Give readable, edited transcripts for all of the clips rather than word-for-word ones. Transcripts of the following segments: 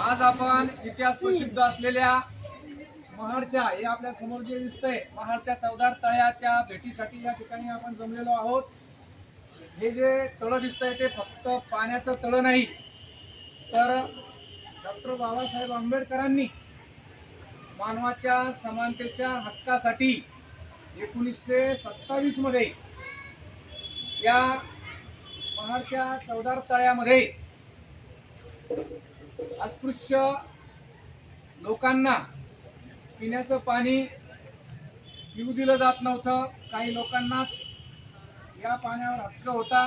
आज आपण इतिहास प्रसिद्ध असलेल्या महाडच्या, हे आपल्या समोर जे दिसतंय, महाडच्या चौदार तळ्याच्या भेटीसाठी या ठिकाणी आपण जमलेलो आहोत. हे जे तळं दिसतंय ते फक्त पाण्याचं तळं नाही, तर डॉक्टर बाबासाहेब आंबेडकरांनी मानवाच्या समानतेच्या हक्कासाठी 1927 मध्ये या महाडच्या चौदार तळ्यामध्ये अस्पृश्य लोकांना पिण्याचं पाणी पिऊ दिलं जात नव्हतं. काही लोकांनाच या पाण्यावर हक्क होता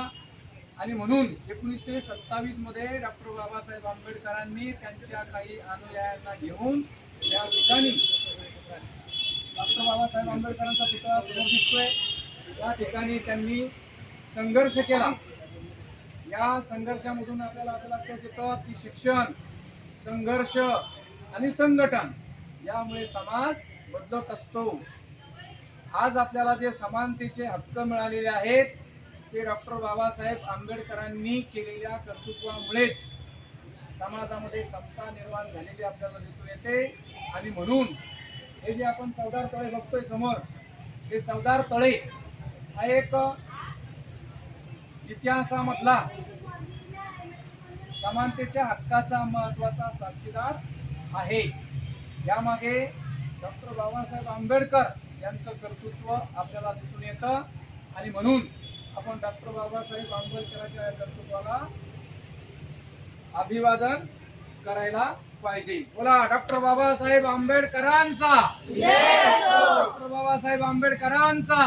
आणि म्हणून 1927 मध्ये डॉक्टर बाबासाहेब आंबेडकरांनी त्यांच्या काही अनुयायांना घेऊन या ठिकाणी डॉक्टर बाबासाहेब आंबेडकरांचा पुतळा समोर दिसतोय, या ठिकाणी त्यांनी संघर्ष केला. या संघर्षामधून आपल्याला असं लक्षात येतं की शिक्षण, संघर्ष आणि संघटन यामुळे समाज बदलत असतो. आज आपल्याला जे समानतेचे हक्क मिळालेले आहेत ते डॉक्टर बाबासाहेब आंबेडकरांनी केलेल्या कर्तृत्वामुळेच समाजामध्ये समता निर्माण झालेली आपल्याला दिसून येते. आणि म्हणून हे जे आपण चौदार तळे बघतोय समोर, हे चौदार तळे हा एक इतिहासामधला समानतेच्या हक्काचा महत्वाचा साक्षीदार आहे. यामागे डॉक्टर बाबासाहेब आंबेडकर यांचं कर्तृत्व आपल्याला दिसून येतं आणि म्हणून आपण डॉक्टर बाबासाहेब आंबेडकरांच्या कर्तृत्वाला अभिवादन करायला पाहिजे. बोला डॉक्टर बाबासाहेब आंबेडकरांचा, डॉक्टर बाबासाहेब आंबेडकरांचा.